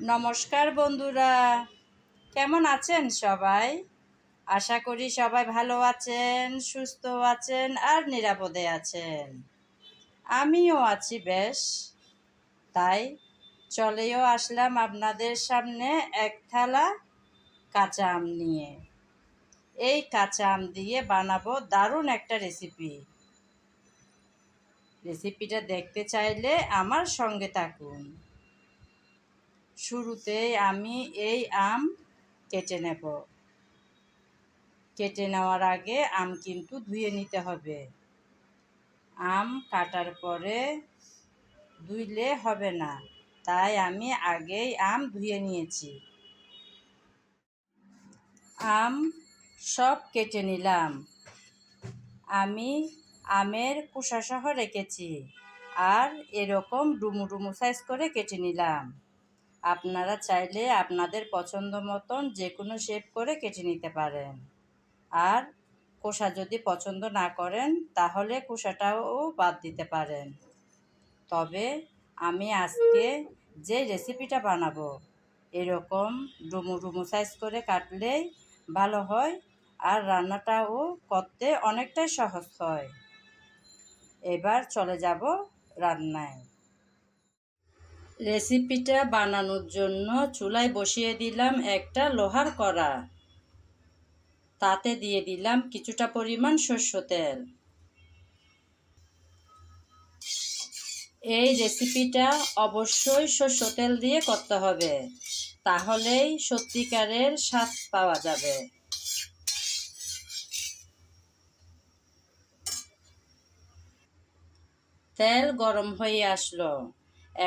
নমস্কার বন্ধুরা, কেমন আছেন সবাই? আশা করি সবাই ভালো আছেন, সুস্থ আছেন আর নিরাপদে আছেন। আমিও আছি বেশ। তাই চলেও আসলাম আপনাদের সামনে এক থালা কাঁচা আম নিয়ে। এই কাঁচা আম দিয়ে বানাবো দারুণ একটা রেসিপিটা দেখতে চাইলে আমার সঙ্গে থাকুন। শুরুতেই আমি এই আম কেটে নেব। কেটে নেওয়ার আগে আম কিন্তু ধুয়ে নিতে হবে। আম কাটার পরে ধুইলে হবে না, তাই আমি আগেই আম ধুয়ে নিয়েছি। আম সব কেটে নিলাম। আমি আমের খোসাসহ রেখেছি আর এরকম ডুমু ডুমু সাইজ করে কেটে নিলাম। আপনারা চাইলে আপনাদের পছন্দ মতন যে কোনো শেপ করে কেটে নিতে পারেন। আর খোসা যদি পছন্দ না করেন তাহলে খোসাটাও বাদ দিতে পারেন। তবে আমি আজকে যে রেসিপিটা বানাবো এরকম ডুমু ডুমু সাইজ করে কাটলেই ভালো হয় আর রান্নাটাও করতে অনেকটাই সহজ হয়। এবার চলে যাব রান্নায়। রেসিপিটা বানানোর জন্য চুলায় বসিয়ে দিলাম একটা লোহার কড়া। তাতে দিয়ে দিলাম কিছুটা পরিমাণ সরষে তেল। এই রেসিপিটা অবশ্যই সরষে তেল দিয়ে করতে হবে, তাহলেই সত্যিকারের স্বাদ পাওয়া যাবে। তেল গরম হয়ে আসলো।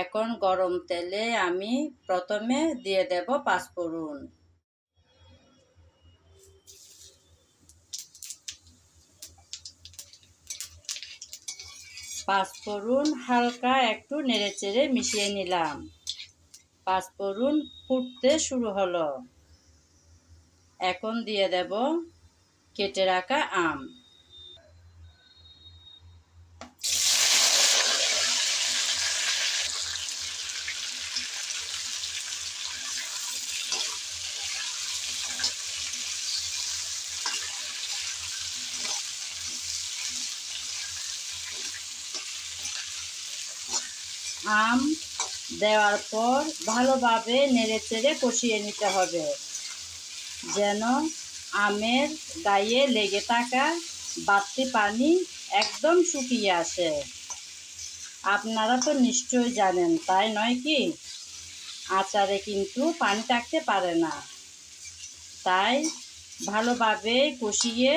এখন গরম তেলে আমি প্রথমে দিয়ে দেব পাঁচফোড়ন। পাঁচফোড়ন হালকা একটু নেড়েচেড়ে মিশিয়ে নিলাম। পাঁচফোড়ন ফুটতে শুরু হলো। এখন দিয়ে দেব কেটে রাখা আম। আম দেওয়ার পর ভালোভাবে নেড়েচেড়ে কষিয়ে নিতে হবে, যেন আমের গায়ে লেগে থাকা বাড়তি পানি একদম শুকিয়ে আসে। আপনারা তো নিশ্চয়ই জানেন, তাই নয় কি? আচারে কিন্তু পানি থাকতে পারে না। তাই ভালোভাবে কষিয়ে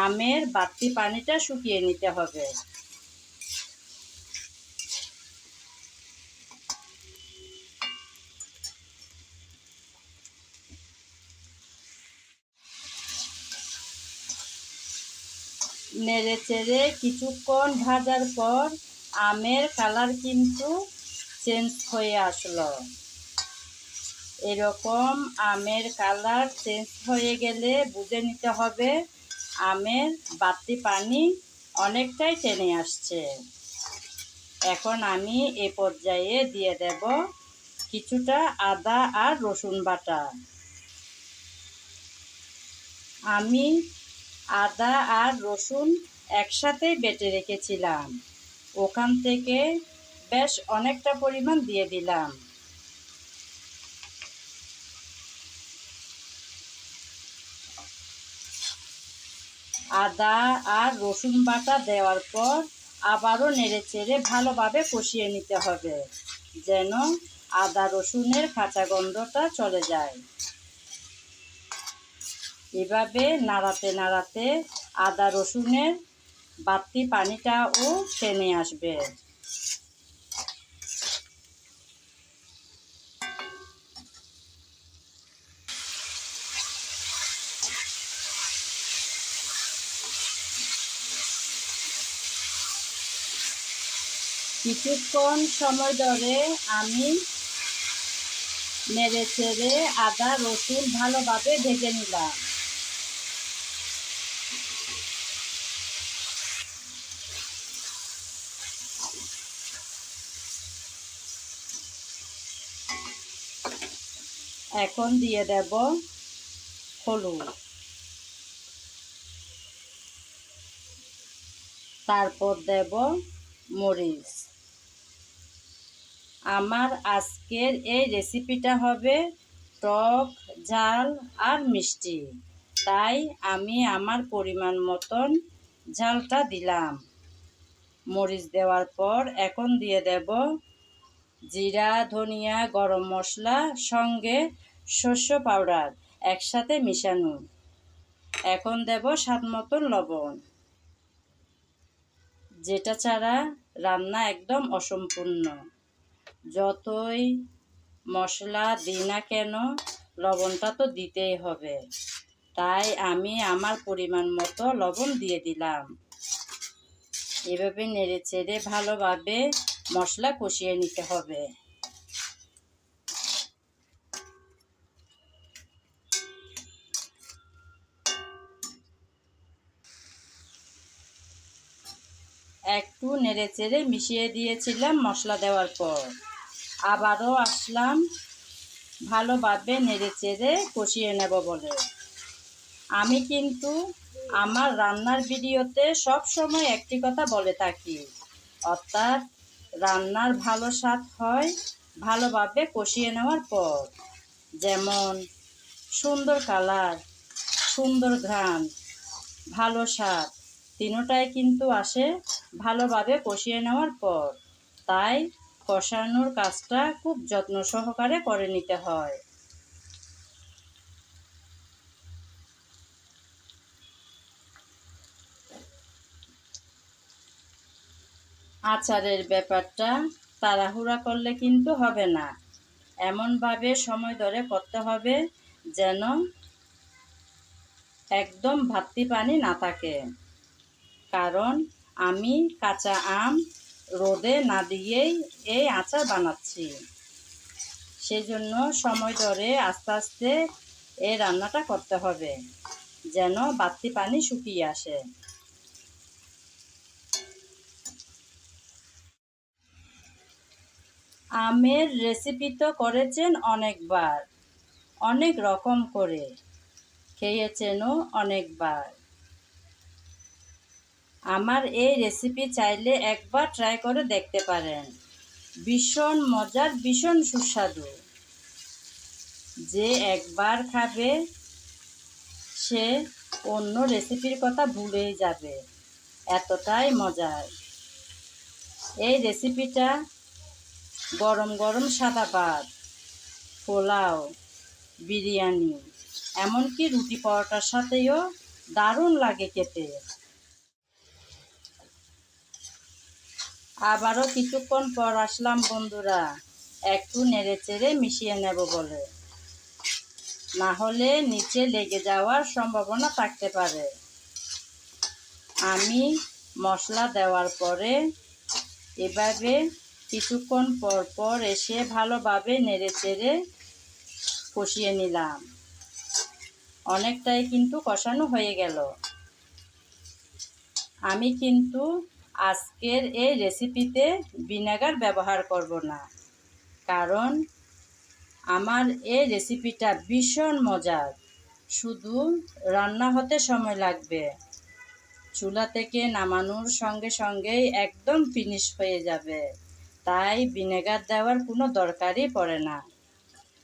আমের বাড়তি পানিটা শুকিয়ে নিতে হবে। নেড়েচেড়ে কিছুক্ষণ ভাজার পর আমের কালার কিন্তু চেঞ্জ হয়ে আসলো। এরকম আমের কালার চেঞ্জ হয়ে গেলে বুঝে নিতে হবে আমের বাড়তি পানি অনেকটাই টেনে আসছে। এখন আমি এ পর্যায়ে দিয়ে দেব কিছুটা আদা আর রসুন বাটা। আমি আদা আর রসুন একসাথেই বেটে রেখেছিলাম, ওখান থেকে বেশ অনেকটা পরিমাণ দিয়ে দিলাম। আদা আর রসুন বাটা দেওয়ার পর আবারও নেড়েচেড়ে ভালোভাবে কষিয়ে নিতে হবে, যেন আদা রসুনের কাঁচা গন্ধটা চলে যায়। এভাবে নাড়াতে নাড়াতে আদা রসুনের বাড়তি পানিটাও টেনে আসবে। কিছুক্ষণ সময় ধরে আমি নেড়েচেড়ে আদা রসুন ভালোভাবে ভেজে নিলাম। এখন দিয়ে দেব হলুদ, তারপর দেব মরিচ। আমার আজকের এই রেসিপিটা হবে টক, ঝাল আর মিষ্টি, তাই আমি আমার পরিমাণ মতন ঝালটা দিলাম। মরিচ দেওয়ার পর এখন দিয়ে দেব জিরা, ধনিয়া, গরম মশলা সঙ্গে শস্য পাউডার একসাথে মিশানো। এখন দেব স্বাদ মতন লবণ, যেটা ছাড়া রান্না একদম অসম্পূর্ণ। যতই মশলা দিই না কেন লবণটা তো দিতেই হবে, তাই আমি আমার পরিমাণ মতো লবণ দিয়ে দিলাম। এভাবে নেড়ে চেড়ে ভালোভাবে মশলা কষিয়ে নিতে হবে। একটু নেড়ে চেড়ে মিশিয়ে দিয়েছিলাম মশলা দেওয়ার পর, আবারও আসলাম ভালোভাবে নেড়ে চেড়ে কষিয়ে নেব বলে। আমি কিন্তু আমার রান্নার ভিডিওতে সব সময় একটি কথা বলে থাকি, অর্থাৎ রান্নার ভালো স্বাদ হয় ভালোভাবে কষিয়ে নেওয়ার পর। যেমন সুন্দর কালার, সুন্দর ঘ্রাণ, ভালো স্বাদ তিনোটাই কিন্তু আসে ভালোভাবে কষিয়ে নেওয়ার পর। তাই কষানোর কাজটা খুব যত্ন সহকারে করে নিতে হয়। আচারের ব্যাপারটা তাড়াহুড়া করলে কিন্তু হবে না, এমনভাবে সময় ধরে করতে হবে যেন একদম ভাতটি পানি না থাকে। কারণ আমি কাঁচা আম রোদে না দিয়েই এই আচার বানাচ্ছি, সেজন্য সময় ধরে আস্তে আস্তে এই রান্নাটা করতে হবে যেন বাড়তি পানি শুকিয়ে আসে। আমের রেসিপি তো করেছেন অনেকবার, অনেক রকম করে খেয়েছেনও অনেকবার। আমার এই রেসিপি চাইলে একবার ট্রাই করে দেখতে পারেন। ভীষণ মজার, ভীষণ সুস্বাদু। যে একবার খাবে সে অন্য রেসিপির কথা ভুলেই যাবে, এতটাই মজার। এই রেসিপিটা গরম গরম সাদা ভাত, পোলাও, বিরিয়ানি, এমনকি রুটি পরোটার সাথেও দারুণ লাগে খেতে। আবারও কিছুক্ষণ পর আসলাম বন্ধুরা, একটু নেড়ে চেড়ে মিশিয়ে নেব বলে, না হলে নিচে লেগে যাওয়ার সম্ভাবনা থাকতে পারে। আমি মশলা দেওয়ার পরে এভাবে কিছুক্ষণ পর পর এসে ভালোভাবে নেড়ে চেড়ে কষিয়ে নিলাম। অনেকটাই কিন্তু কষানো হয়ে গেল। আমি কিন্তু আজকের এই রেসিপিতে ভিনেগার ব্যবহার করব না, কারণ আমার এই রেসিপিটা ভীষণ মজার। শুধু রান্না হতে সময় লাগবে, চুলা থেকে নামানোর সঙ্গে সঙ্গেই একদম ফিনিশ হয়ে যাবে, তাই ভিনেগার দেওয়ার কোনো দরকারই পড়ে না।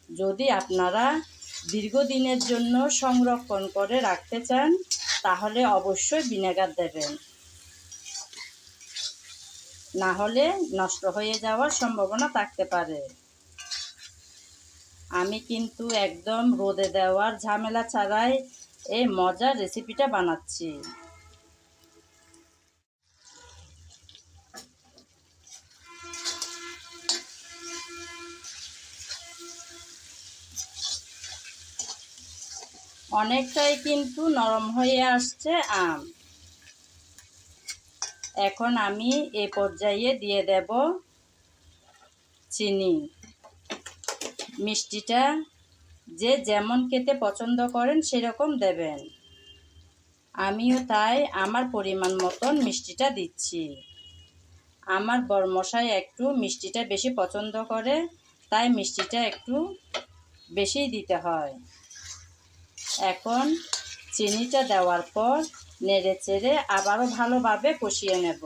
যদি আপনারা দীর্ঘদিনের জন্য সংরক্ষণ করে রাখতে চান তাহলে অবশ্যই ভিনেগার দেবেন, না হলে নষ্ট হয়ে যাওয়ার সম্ভাবনা থাকতে পারে। আমি কিন্তু একদম রোদে দেওয়ার ঝামেলা ছাড়াই এই মজার রেসিপিটা বানাচ্ছি। অনেকটাই কিন্তু নরম হয়ে আসছে আম। এখন আমি এই পর্যায়ে দিয়ে দেব চিনি। মিষ্টিটা যে যেমন খেতে পছন্দ করেন সেরকম দেবেন। আমিও তাই আমার পরিমাণ মতন মিষ্টিটা দিচ্ছি। আমার বরমশাই একটু মিষ্টিটা বেশি পছন্দ করে, তাই মিষ্টিটা একটু বেশিই দিতে হয়। এখন চিনিটা দেওয়ার পর নেড়ে চেড়ে আবারও ভালোভাবে কষিয়ে নেব।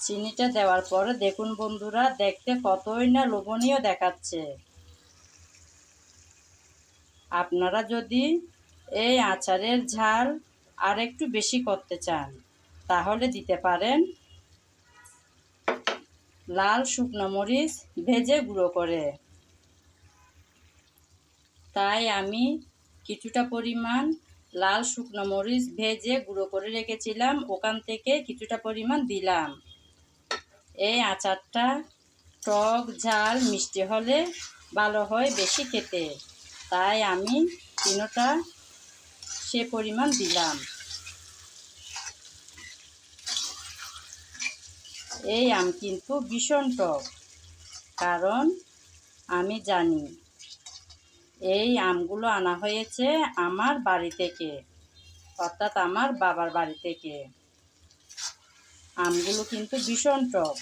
চিনিটা দেওয়ার পরে দেখুন বন্ধুরা, দেখতে কতই না লোভনীয় দেখাচ্ছে। আপনারা যদি এই আচারের ঝাল আর একটু বেশি করতে চান তাহলে দিতে পারেন লাল শুকনো মরিচ ভেজে গুঁড়ো করে। তাই আমি কিছুটা পরিমাণ লাল শুকনো মরিচ ভেজে গুঁড়ো করে রেখেছিলাম, ওখান থেকে কিছুটা পরিমাণ দিলাম। এই আচারটা টক ঝাল মিষ্টি হলে ভালো হয় বেশি খেতে, তাই আমি তিনোটা সে পরিমাণ দিলাম। এই আম কিন্তু ভীষণ টক, কারণ আমি জানি এই আমগুলো আনা হয়েছে আমার বাড়ি থেকে, অর্থাৎ আমার বাবার বাড়ি থেকে। আমগুলো কিন্তু ভীষণ টক,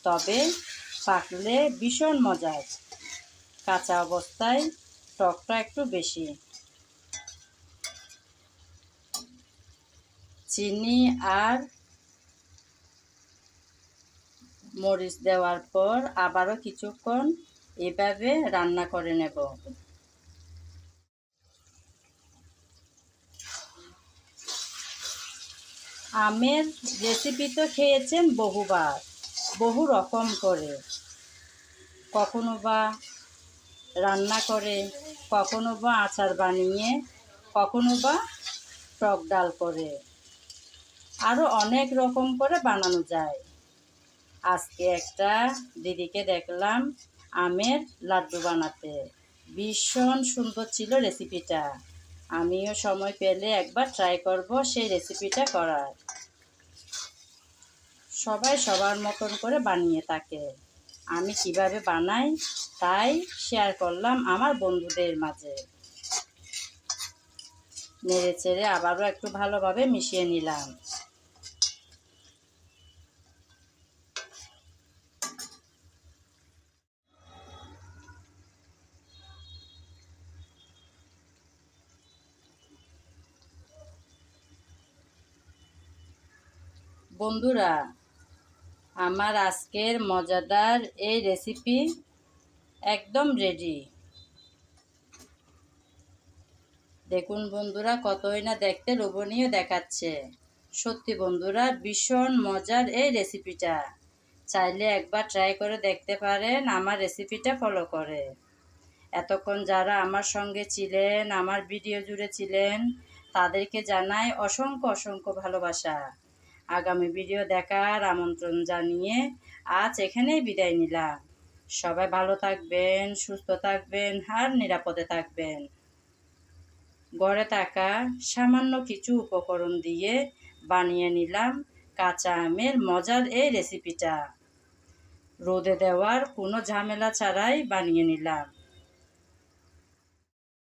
তবে পাকলে ভীষণ মজার। কাঁচা অবস্থায় টকটা একটু বেশি। চিনি আর মরিচ দেওয়ার পর আবারও কিছুক্ষণ এভাবে রান্না করে নেব। আমের রেসিপি তো খেয়েছেন বহুবার, বহু রকম করে, কখনো বা রান্না করে, কখনো বা আচার বানিয়ে, কখনো বা টক ডাল করে, আরও অনেক রকম করে বানানো যায়। আজকে একটা দিদিকে দেখলাম আমের লাড্ডু বানাতে, ভীষণ সুন্দর ছিল রেসিপিটা। আমিও সময় পেলে একবার ট্রাই করব সেই রেসিপিটা করার। সবাই সবার মতন করে বানিয়ে থাকে, আমি কিভাবে বানাই তাই শেয়ার করলাম আমার বন্ধুদের মাঝে। নেড়ে চেড়ে আবারও একটু ভালোভাবে মিশিয়ে নিলাম। বন্ধুরা, আমার আজকের মজাদার এই রেসিপি একদম রেডি। দেখুন বন্ধুরা, কতই না দেখতে লোভনীয় দেখাচ্ছে। সত্যি বন্ধুরা, ভীষণ মজার এই রেসিপিটা। চাইলে একবার ট্রাই করে দেখতে পারেন আমার রেসিপিটা ফলো করে। এতক্ষণ যারা আমার সঙ্গে ছিলেন, আমার ভিডিও জুড়ে ছিলেন, তাদেরকে জানাই অসংখ্য অসংখ্য ভালোবাসা। আগামী ভিডিও দেখার আমন্ত্রণ জানিয়ে আজ এখানেই বিদায় নিলাম। সবাই ভালো থাকবেন, সুস্থ থাকবেন আর নিরাপদে থাকবেন। ঘরে থাকা সামান্য কিছু উপকরণ দিয়ে বানিয়ে নিলাম কাঁচা আমের মজার এই রেসিপিটা। রোদে দেওয়ার কোনো ঝামেলা ছাড়াই বানিয়ে নিলাম।